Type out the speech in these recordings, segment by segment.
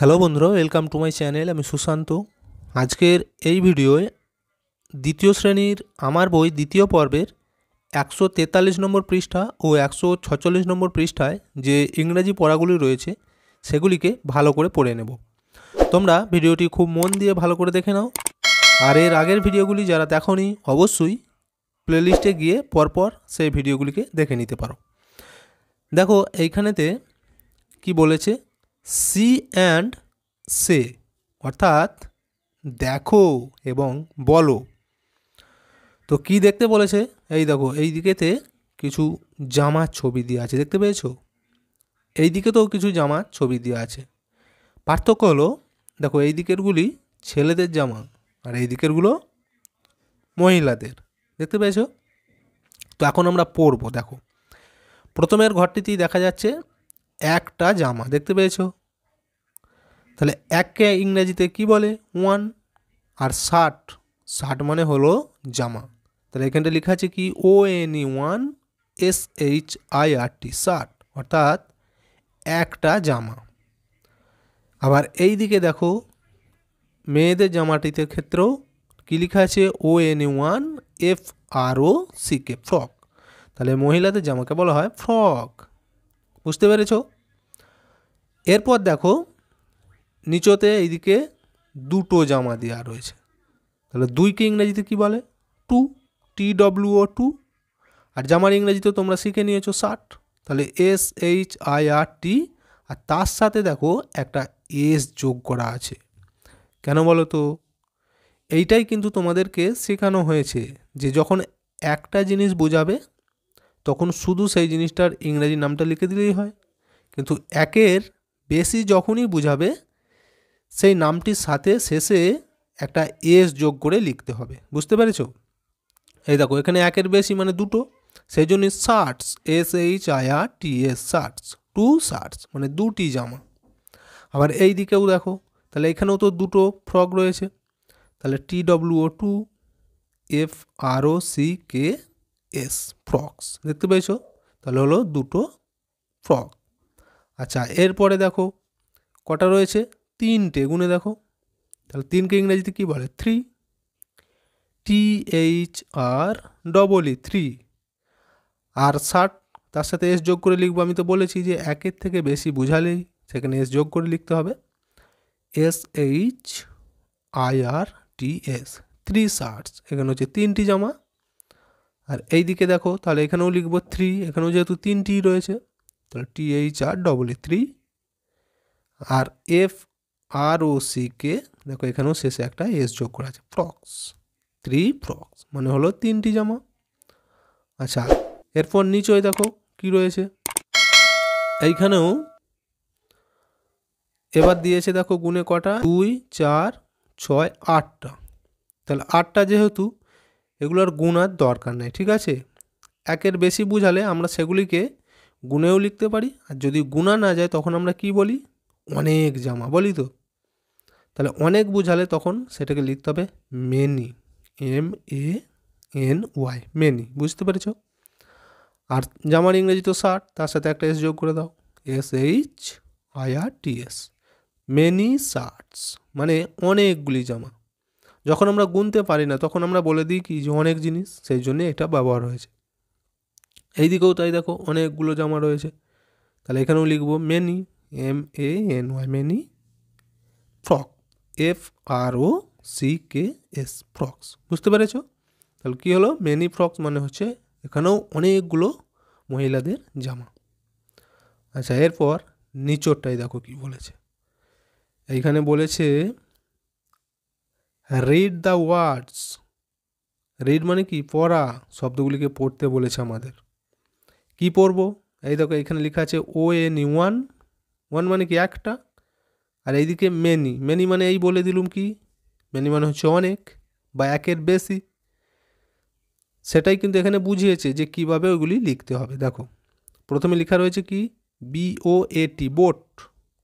Hello বন্ধুরা, welcome to my channel. আমি সুশান্ত। আজকের এই ভিডিওয়ে দ্বিতীয় শ্রেণীর আমার বই দ্বিতীয় পর্বের 143 নম্বর পৃষ্ঠা ও 146 নম্বর পৃষ্ঠায় যে ইংরাজি পড়াগুলি রয়েছে সেগুলিকে ভালো করে পড়ে নেব। তোমরা ভিডিওটি খুব মন দিয়ে ভালো করে দেখে নাও। আর এর আগের ভিডিওগুলি যারা দেখোনি অবশ্যই প্লেলিস্টে গিয়ে পরপর সেই ভিডিওগুলিকে দেখে নিতে পারো। দেখো এইখানেতে কি বলেছে, সি অ্যান্ড সে অর্থাৎ দেখো এবং বলো। তো কি দেখতে বলেছে, এই দেখো এই দিকেতে কিছু জামার ছবি দেওয়া আছে, দেখতে পেয়েছো? এই দিকেতেও কিছু জামার ছবি দেওয়া আছে। পার্থক্য হলো, দেখো এই দিকেরগুলি ছেলেদের জামা আর এই দিকেরগুলো মহিলাদের, দেখতে পেয়েছো? তো এখন আমরা পরবো। দেখো প্রথমের ঘরটিতেই দেখা যাচ্ছে একটা জামা, দেখতে পেয়েছো? তাহলে এককে ইংরেজিতে কি বলে? ওয়ান। আর শার্ট, শার্ট মানে হলো জামা। তাহলে এখানটা লেখা আছে কি? ONE1SHIRT, শার্ট অর্থাৎ একটা জামা। আবার এই দিকে দেখো মেয়েদের জামাটিতে ক্ষেত্রেও কী লেখা আছে? ONE1FROCK, frock. তাহলে মহিলাদের জামাকে বলা হয় ফ্রক। বুঝতে পেরেছ? এরপর দেখো নিচতে এইদিকে দুটো জামা দেওয়া রয়েছে। তাহলে দুইকে ইংরেজিতে কী বলে? Two, TWO2। আর জামার ইংরেজিতে তোমরা শিখে নিয়েছো শার্ট, তাহলে SHIRT। আর তার সাথে দেখো একটা এস যোগ করা আছে, কেন বলো তো? এইটাই কিন্তু তোমাদেরকে শেখানো হয়েছে যে যখন একটা জিনিস বোঝাবে তখন শুধু সেই জিনিসটার ইংরেজি নামটা লিখে দিলেই হয়, কিন্তু একের বেশি যখনই বোঝাবে সেই নামটির সাথে শেষে একটা এস যোগ করে লিখতে হবে। বুঝতে পেরেছ? এই দেখো এখানে একের বেশি মানে দুটো, সেই জন্য shirts, SHIRTS, shirts, two shirts মানে দুটি জামা। আবার এই দিকেও দেখো, তাহলে এখানেও তো দুটো ফ্রক রয়েছে, তাহলে TWO2FROCKS, ফ্রকস, দেখতে পেয়েছ? তাহলে হলো দুটো ফ্রক। আচ্ছা এরপরে দেখো কটা রয়েছে? তিনটে, গুনে দেখো। তাহলে তিনকে ইংরেজিতে কী বলে? Three, THREE, three. আর শার্ট তার সাথে এস যোগ করে লিখবো। আমি তো বলেছি যে একের থেকে বেশি বুঝালেই সেখানে এস যোগ করে লিখতে হবে, SHIRTS, থ্রি শার্টস। এখানে হচ্ছে তিনটি জামা। আর এই দিকে দেখো, তাহলে এখানেও লিখবো থ্রি, এখানেও যেহেতু তিনটি রয়েছে তাহলে THREE, থ্রি। আর FROCK দেখো এখানেও শেষে একটা এস যোগ করা আছে, ফ্রকস, থ্রি ফ্রকস মানে হলো তিনটি জামা। আচ্ছা এরপর নিচে দেখো কি রয়েছে, এইখানেও এবার দিয়েছে দেখো গুনে কটা? 2, 4, 6, 8টা। তাহলে 8টা যেহেতু, এগুলোর গুণার দরকার নেই, ঠিক আছে? একের বেশি বুঝালে আমরা সেগুলিকে গুণেও লিখতে পারি, আর যদি গুণা না যায় তখন আমরা কি বলি? অনেক জামা বলি তো। তাহলে অনেক বুঝালে তখন সেটাকে লিখতে হবে মেনি, MANY, মেনি। বুঝতে পেরেছ? আর জামার ইংরেজি তো শার্ট, তার সাথে একটা এস যোগ করে দাও, SHIRTS, মেনি শার্টস মানে অনেকগুলি জামা। যখন আমরা গুনতে পারি না তখন আমরা বলে দিই কি যে অনেক জিনিস, সেই জন্য এটা ব্যবহার হয়েছে। এই দিকেও তাই দেখো অনেকগুলো জামা রয়েছে, তাহলে এখানেও লিখবো many, MANY, many frock, FROCKS, frocks. বুঝতে পেরেছ? তাহলে কী হলো? মেনি ফ্রকস মানে হচ্ছে এখানেও অনেকগুলো মহিলাদের জামা। আচ্ছা এরপর নিচরটাই দেখো কি বলেছে। এইখানে বলেছে রিড দ্য ওয়ার্ডস। রিড মানে কি? পড়া, শব্দগুলিকে পড়তে বলেছে আমাদের। কি পড়বো? এই দেখো এখানে লেখা আছে ONE1, ওয়ান মানে কি? একটা। আর এইদিকে মেনি, মেনি মানে এই বলে দিলুম কি? মেনি মানে হচ্ছে অনেক বা একের বেশি। সেটাই কিন্তু এখানে বুঝিয়েছে যে কিভাবে ওইগুলি লিখতে হবে। দেখো প্রথমে লেখা রয়েছে কি? BOAT, boat.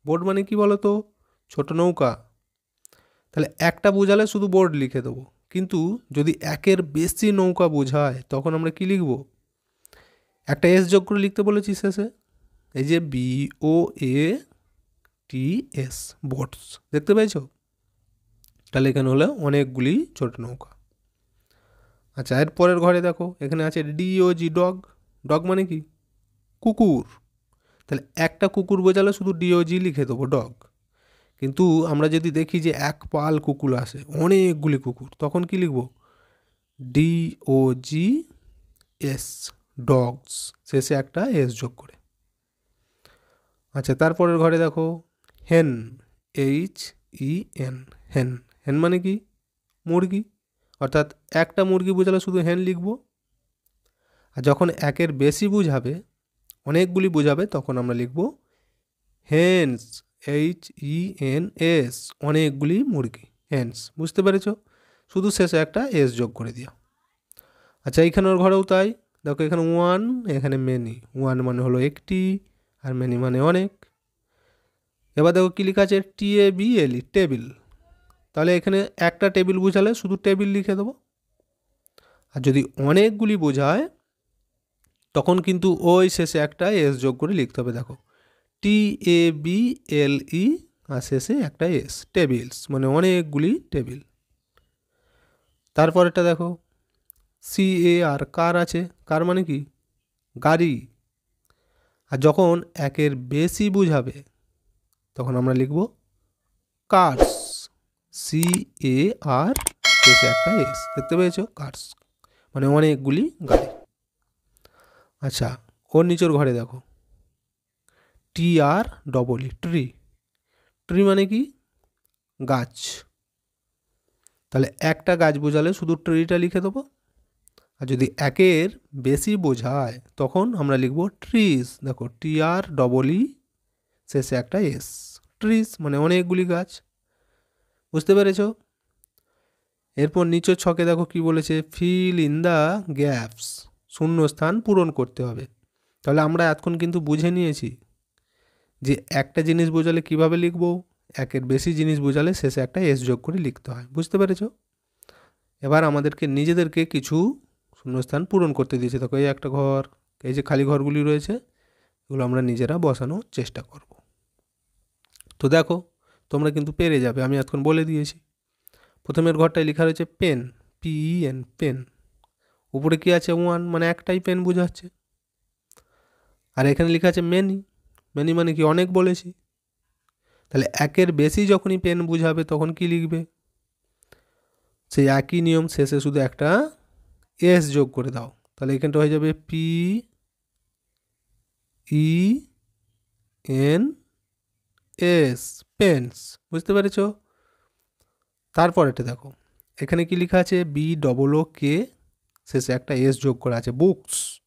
বোট মানে কি বলো তো? ছোট নৌকা। তাহলে একটা বোঝালে শুধু বোর্ড লিখে দেবো, কিন্তু যদি একের বেশি নৌকা বোঝায় তখন আমরা কি লিখব? একটা এস যোগ করে লিখতে বলেছি শেষে, এই যে BOAT, টিএস বোটস, দেখতে পেয়েছো? তাহলে এখানে হলো অনেকগুলি ছোট নৌকা। আচ্ছা, এর পরের ঘরে দেখো এখানে আছে ডিওজি ডগ। ডগ মানে কি? কুকুর। তাহলে একটা কুকুর বোঝালে শুধু ডিওজি লিখে দেবো ডগ। কিন্তু আমরা যদি দেখি যে এক পাল কুকুর আসে, অনেকগুলি কুকুর, তখন কি লিখব? ডিওজি এস, ডগস, শেষে একটা এস যোগ করে। আচ্ছা, তারপরের ঘরে দেখো হেন, HEN, হেন। হেন মানে কি? মুরগি। অর্থাৎ একটা মুরগি বোঝালে শুধু হেন লিখব। আর যখন একের বেশি বুঝাবে, অনেকগুলি বোঝাবে, তখন আমরা লিখব হেন্স, HENS, অনেকগুলি মুরগি, হেন্স। বুঝতে পেরেছ? শুধু শেষে একটা এস যোগ করে দিও। আচ্ছা, এইখানের ঘরেও তাই। দেখো এখানে ওয়ান, এখানে মেনি। ওয়ান মানে হলো একটি, আর মেনি মানে অনেক। এবার দেখো কি লেখা আছে? TABLE, table. তাহলে এখানে একটা টেবিল বোঝালে শুধু টেবিল লিখে দেবো। আর যদি অনেকগুলি বোঝায় তখন কিন্তু ওই শেষে একটা এস যোগ করে লিখতে হবে। দেখো TABLE, আর শেষে একটা এস, টেবিলস মানে অনেকগুলি টেবিল। তারপরেরটা দেখো CAR, কার আছে। কার মানে কি? গাড়ি। আর যখন একের বেশি বুঝাবে তখন আমরা লিখব কার্স, CAR, শেষে একটা এস, দেখতে পেয়েছো? কার্স মানে অনেকগুলি গাড়ি। আচ্ছা, ওর নিচের ঘরে দেখো TREE, ট্রি। ট্রি মানে কি? গাছ। তাহলে একটা গাছ বোঝালে শুধু ট্রিটা লিখে দেবো। আর যদি একের বেশি বোঝায় তখন আমরা লিখব ট্রিজ। দেখো TREE, শেষে একটা এস, ট্রিজ মানে অনেকগুলি গাছ। বুঝতে পেরেছ? এরপর নিচের ছকে দেখো কি বলেছে? ফিল ইন দ্য গ্যাপস, শূন্যস্থান পূরণ করতে হবে। তাহলে আমরা এতক্ষণ কিন্তু বুঝে নিয়েছি যে একটা জিনিস বোঝালে কিভাবে লিখব, একের বেশি জিনিস বোঝালে শেষে একটা এস যোগ করে লিখতে হয়। বুঝতে পেরেছ? এবার আমাদেরকে নিজেদেরকে কিছু শূন্যস্থান পূরণ করতে দিয়েছে। দেখো এই একটা ঘর, এই যে খালি ঘরগুলি রয়েছে, এগুলো আমরা নিজেরা বসানোর চেষ্টা করব। তো দেখো তোমরা কিন্তু পেরে যাবে, আমি এতক্ষণ বলে দিয়েছি। প্রথমের ঘরটায় লেখা রয়েছে পেন, PEN, পেন। উপরে কি আছে? ওয়ান, মানে একটাই পেন বোঝাচ্ছে। আর এখানে লেখা আছে মেনি। মেনি মানে কি? অনেক বলেছি। তাহলে একের বেশি যখনই পেন বুঝাবে তখন কি লিখবে? সেই একই নিয়ম, শেষে শুধু একটা এস যোগ করে দাও। তাহলে এখানটা হয়ে যাবে PENS, পেন্স। বুঝতে পেরেছ? তারপর এটা দেখো এখানে কি লেখা আছে? BOOK, শেষে একটা এস যোগ করা আছে, বুকস।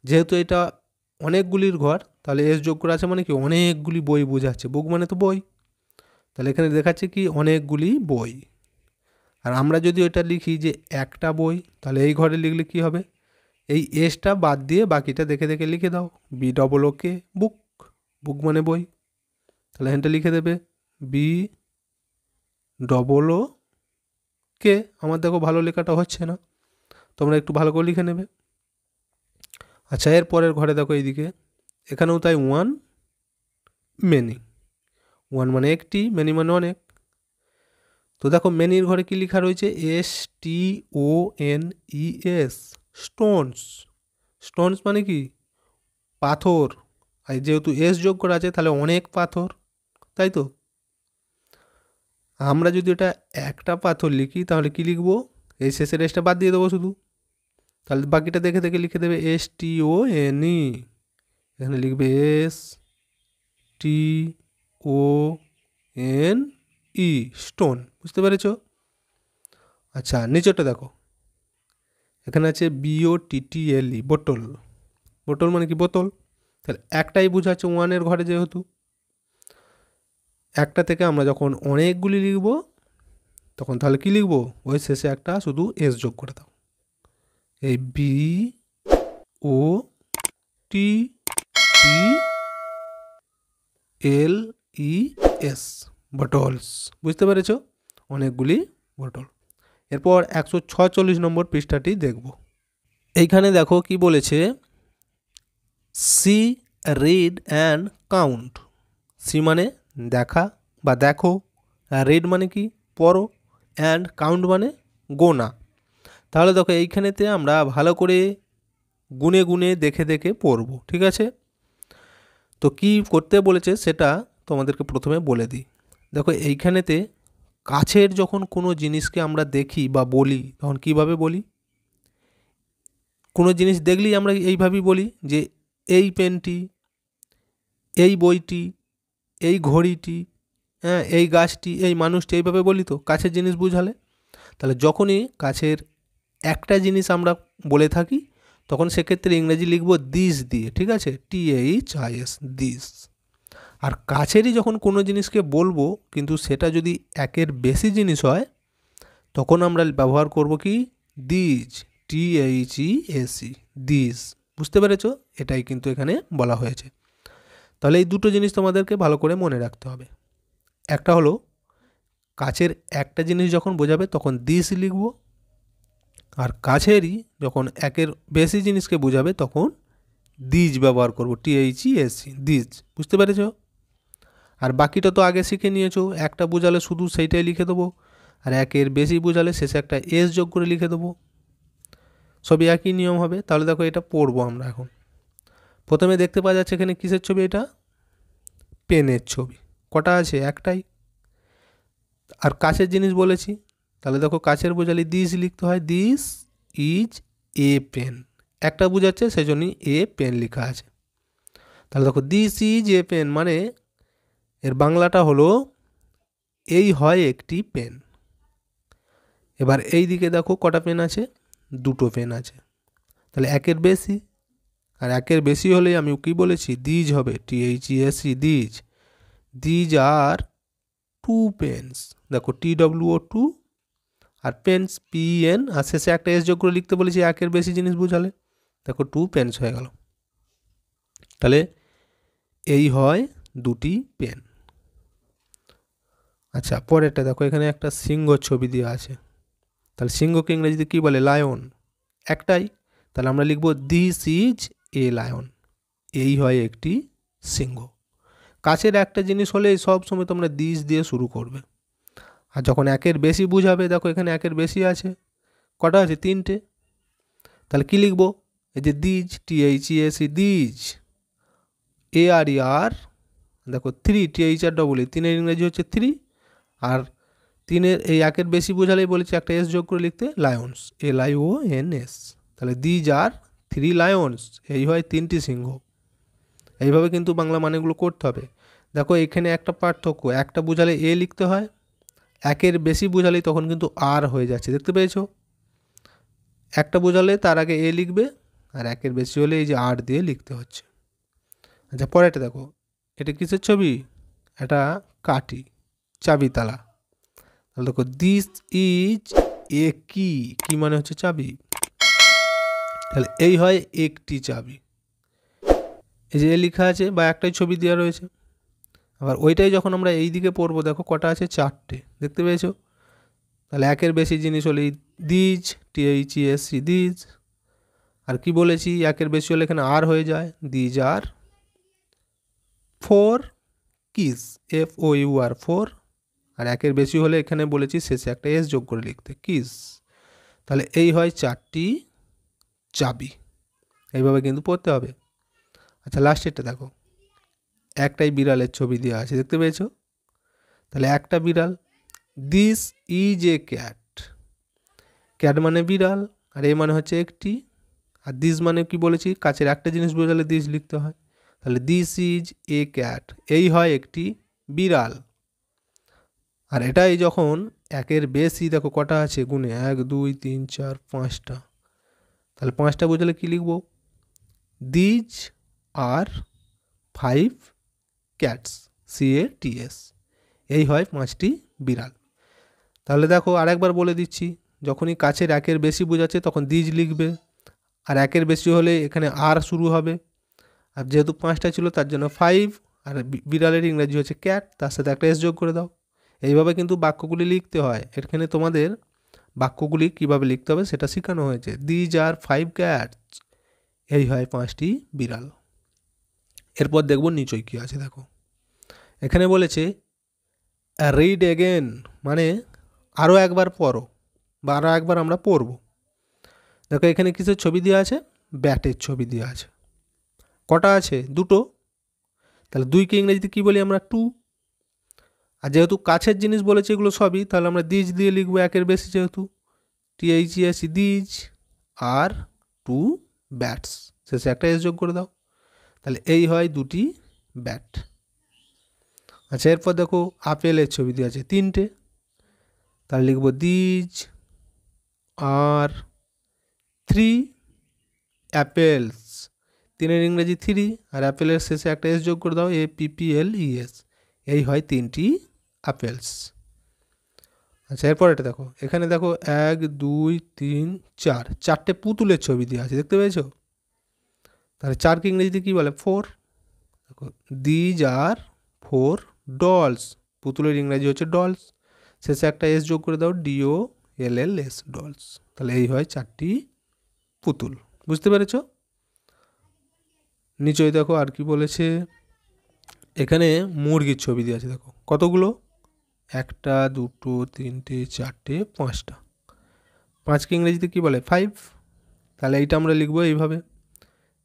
যেহেতু এটা অনেকগুলির ঘর, তাহলে এস যোগ করা আছে মানে কি? অনেকগুলি বই বোঝাচ্ছে। বুক মানে তো বই। তাহলে এখানে দেখাচ্ছে কি? অনেকগুলি বই। আর আমরা যদি ওইটা লিখি যে একটা বই, তাহলে এই ঘরে লিখলে কি হবে? এই এসটা বাদ দিয়ে বাকিটা দেখে দেখে লিখে দাও। BOOK, বুক। বুক মানে বই। তাহলে এখানটা লিখে দেবে BOOK। আমার দেখো ভালো লেখাটা হচ্ছে না, তোমরা একটু ভালো করে লিখে নেবে। আচ্ছা, এর পরের ঘরে দেখো এইদিকে, এখানেও তাই ওয়ান, মেনি। ওয়ান মানে একটি, মেনি মানে অনেক। তো দেখো মেনির ঘরে কি লেখা রয়েছে? STONES, Stones. স্টোনস মানে কি? পাথর। আর যেহেতু এস যোগ করা আছে তাহলে অনেক পাথর, তাই তো? আমরা যদি এটা একটা পাথর লিখি তাহলে কি লিখবো? এই শেষের এসটা বাদ দিয়ে দেবো শুধু। তাহলে বাকিটা দেখে দেখে লিখে দেবে STONE। এখানে লিখবে STONE, স্টোন। বুঝতে পেরেছ? আচ্ছা, নিচেরটা দেখো এখানে আছে BOTTLE, বোতল। বোতল মানে কি? বোতল। তাহলে একটাই বোঝাচ্ছে ওয়ানের ঘরে, যেহেতু একটা থেকে আমরা যখন অনেকগুলি লিখব তখন তাহলে কি লিখব? ওই শেষে একটা শুধু এস যোগ করে দাও। এই BOTTLES, বটলস। বুঝতে পেরেছ? অনেকগুলি বটল। এরপর 146 নম্বর পৃষ্ঠাটি দেখব। এইখানে দেখো কি বলেছে? See, read and count. See মানে দেখা বা দেখো, রেড মানে কি পড়ো, অ্যান্ড কাউন্ট মানে গোনা। তাহলে দেখো এইখানেতে আমরা ভালো করে গুনে গুনে দেখে দেখে পড়ব, ঠিক আছে? তো কি করতে বলেছে সেটা তোমাদেরকে প্রথমে বলে দিই। দেখো এইখানেতে কাছের যখন কোনো জিনিসকে আমরা দেখি বা বলি তখন কিভাবে বলি? কোনো জিনিস দেখলেই আমরা এইভাবেই বলি যে এই পেনটি, এই বইটি, এই ঘড়িটি, হ্যাঁ এই গাছটি, এই মানুষটি, এইভাবে বলি তো কাছের জিনিস বুঝালে। তাহলে যখনই কাছের একটা জিনিস আমরা বলে থাকি তখন সেক্ষেত্রে ইংরেজি লিখব দিস দিয়ে, ঠিক আছে, THIS, দিস। আর কাছেরই যখন কোনো জিনিসকে বলবো কিন্তু সেটা যদি একের বেশি জিনিস হয় তখন আমরা ব্যবহার করব কি দিজ, THESE, দিস। বুঝতে পেরেছ? এটাই কিন্তু এখানে বলা হয়েছে। তাহলে এই দুটো জিনিস তোমাদেরকে ভালো করে মনে রাখতে হবে। একটা হলো কাছের একটা জিনিস যখন বোঝাবে তখন দিস লিখব, আর কাছেরই যখন একের বেশি জিনিসকে বোঝাবে তখন দিজ ব্যবহার করব, THESE, দিজ। বুঝতে পেরেছ? আর বাকিটা তো আগে শিখে নিয়েছো, একটা বোঝালে শুধু সেইটাই লিখে দেবো, আর একের বেশি বোঝালে শেষে একটা এস যোগ করে লিখে দেবো, সবই একই নিয়ম হবে। তাহলে দেখো এটা পড়বো আমরা এখন। প্রথমে দেখতে পাওয়া যাচ্ছে এখানে কিসের ছবি? এটা পেনের ছবি। কটা আছে? একটাই। আর কাছের জিনিস বলেছি, তাহলে দেখো কাছের বোঝালে দিস লিখতে হয়, দিস ইজ এ পেন। একটা বোঝাচ্ছে সেই জন্যই এ পেন লেখা আছে। তাহলে দেখো দিস ইজ এ পেন মানে এর বাংলাটা হলো এই হয় একটি পেন। এবার এই দিকে দেখো কটা পেন আছে? দুটো পেন আছে। তাহলে একের বেশি, আর একের বেশি হলে আমি কি বলেছি? দিজ হবে, THESE, these. These are two pens. দেখো TWO, টু, আর পেন্স PEN, আর শেষে একটা এস যোগ করে লিখতে বলেছি একের বেশি জিনিস বুঝালে। দেখো টু পেন্স হয়ে গেল। তাহলে এই হয় দুটি পেন। আচ্ছা পরেরটা দেখো, এখানে একটা সিংহ ছবি দেওয়া আছে। তাহলে সিংহকে ইংরেজিতে কী বলে? লায়ন। একটাই, তাহলে আমরা লিখব দিস ইজ এ লায়ন। এই হয় একটি সিংহ। কাছের একটা জিনিস হলে সব সময় তোমরা দিস দিয়ে শুরু করবে। আর যখন একের বেশি বুঝাবে, দেখো এখানে একের বেশি আছে, কটা আছে? তিনটে। তাহলে কি লিখব? এই যে দিজ, THESE, দিজ। ARER, দেখো থ্রি, THREE, তিনের ইংরেজি হচ্ছে থ্রি। আর তিনের এই একের বেশি বোঝালেই বলেছি একটা এস যোগ করে লিখতে, লায়ন্স, LIONS। তাহলে দিজ আর থ্রি লায়ন্স, এই হয় তিনটি সিংহ। এইভাবে কিন্তু বাংলা মানেগুলো করতে হবে। দেখো এখানে একটা পার্থক্য, একটা বোঝালে এ লিখতে হয়, একের বেশি বোঝালেই তখন কিন্তু আর হয়ে যাচ্ছে, দেখতে পেয়েছো? একটা বোঝালে তার আগে এ লিখবে, আর একের বেশি হলে এই যে আর দিয়ে লিখতে হচ্ছে। আচ্ছা পরেরটা দেখো, এটা কিসের ছবি? এটা কাঠি, চাবি তালা। তাহলে দেখো দিস ইজ এ কি, কি মানে হচ্ছে চাবি। তাহলে এই হয় একটি চাবি। এই যে এ লেখা আছে বা একটাই ছবি দেওয়া রয়েছে। আবার ওইটাই যখন আমরা এই দিকে পড়বো, দেখো কটা আছে? চারটে, দেখতে পেয়েছো? তাহলে একের বেশি জিনিস হলে দিজ, THESE, দিজ। আর কি বলেছি? একের বেশি হলে এখানে আর হয়ে যায়, these are four kiss, FOUR, four. আর একের বেশি হলে এখানে বলেছি শেষে একটা এস যোগ করে লিখতে, কিস। তাহলে এই হয় চারটি চাবি। এইভাবে কিন্তু পড়তে হবে। আচ্ছা লাস্টেরটা দেখো, একটাই বিড়ালের ছবি দেওয়া আছে, দেখতে পেয়েছো? তাহলে একটা বিড়াল, this is a cat. Cat মানে বিড়াল, আর এ মানে হচ্ছে একটি, আর দিস মানে কি বলেছি? কাছের একটা জিনিস বোঝালে দিস লিখতে হয়। তাহলে দিস ইজ এ ক্যাট, এই হয় একটি বিড়াল। আর এটাই যখন একের বেশি, দেখো কটা আছে গুণে, 1 2 3 4 5টা। তাহলে পাঁচটা বোঝালে কি লিখব? These are 5 cats, CATS। এই হয় পাঁচটি বিড়াল। তাহলে দেখো আরেকবার বলে দিচ্ছি, যখনই কাছের একের বেশি বোঝাচ্ছে তখন দিজ লিখবে, আর একের বেশি হলে এখানে আর শুরু হবে। আর যেহেতু পাঁচটা ছিল তার জন্য 5, আর বিড়ালের ইংরেজি হচ্ছে ক্যাট, তার সাথে একটা এস যোগ করে দাও। এইভাবে কিন্তু বাক্যগুলি লিখতে হয়। এখানে তোমাদের বাক্যগুলি কিভাবে লিখতে হবে সেটা শেখানো হয়েছে। দিজ আর 5 ক্যাটস, এই হয় পাঁচটি বিড়াল। এরপর দেখব নিচয় কী আছে। দেখো এখানে বলেছে রিড এগেন, মানে আরও একবার পড়ো বা আরও একবার আমরা পড়ব। দেখো এখানে কিসের ছবি দেওয়া আছে? ব্যাটের ছবি দেওয়া আছে। কটা আছে? দুটো। তাহলে দুইকে ইংরেজিতে কী বলি আমরা? টু। আর যেহেতু কাছের জিনিস বলেছে এগুলো সবই, তাহলে আমরা দিজ দিয়ে লিখবো, একের বেশি যেহেতু, THES these, are two bats, শেষে একটা এস যোগ করে দাও। তাহলে এই হয় দুটি ব্যাট। আচ্ছা, এরপর দেখো আপেলের ছবি দেওয়া আছে তিনটে, তাহলে লিখবো দিজ আর থ্রি অ্যাপেলস। তিনের ইংরেজি থ্রি, আর অ্যাপেলের শেষে একটা এস যোগ করে দাও, APPLES। এই হয় তিনটি আপেলস। আচ্ছা, এরপর এটা দেখো, এখানে দেখো 1 2 3 4, চারটে পুতুলের ছবি দেওয়া আছে, দেখতে পেয়েছো? তাহলে চারকে ইংরেজিতে কী বলে? 4। দেখো দিজ আর 4 ডলস, পুতুলের ইংরেজি হচ্ছে ডলস, শেষে একটা এস যোগ করে দাও, DOLLS, ডলস। তাহলে এই হয় চারটি পুতুল। বুঝতে পেরেছ? নিচয় দেখো আর কি বলেছে, এখানে মুরগির ছবি দেওয়া আছে, দেখো কতগুলো? একটা, দুটো, তিনটে, চারটে, পাঁচটা। পাঁচকে ইংরেজিতে কী বলে? 5। তাহলে এইটা আমরা লিখবো এইভাবে,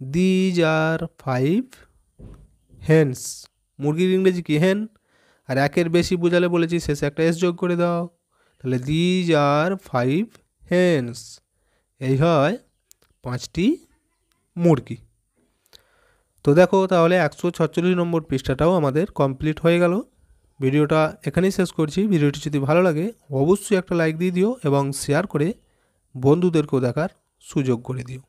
দিজ আর 5 হেন্স। মুরগির ইংরেজি কি? হেন। আর একের বেশি বোঝালে বলেছি শেষে একটা এস যোগ করে দাও, তাহলে দিজ আর 5 হেন্স। এই হয় পাঁচটি মুরগি। তো দেখো তাহলে 146 নম্বর পৃষ্ঠাটাও আমাদের কমপ্লিট হয়ে গেল। ভিডিওটা এখানেই শেষ করছি। ভিডিওটি যদি ভালো লাগে অবশ্যই একটা লাইক দিয়ে দিও এবং শেয়ার করে বন্ধুদেরকেও দেখার সুযোগ করে দিও।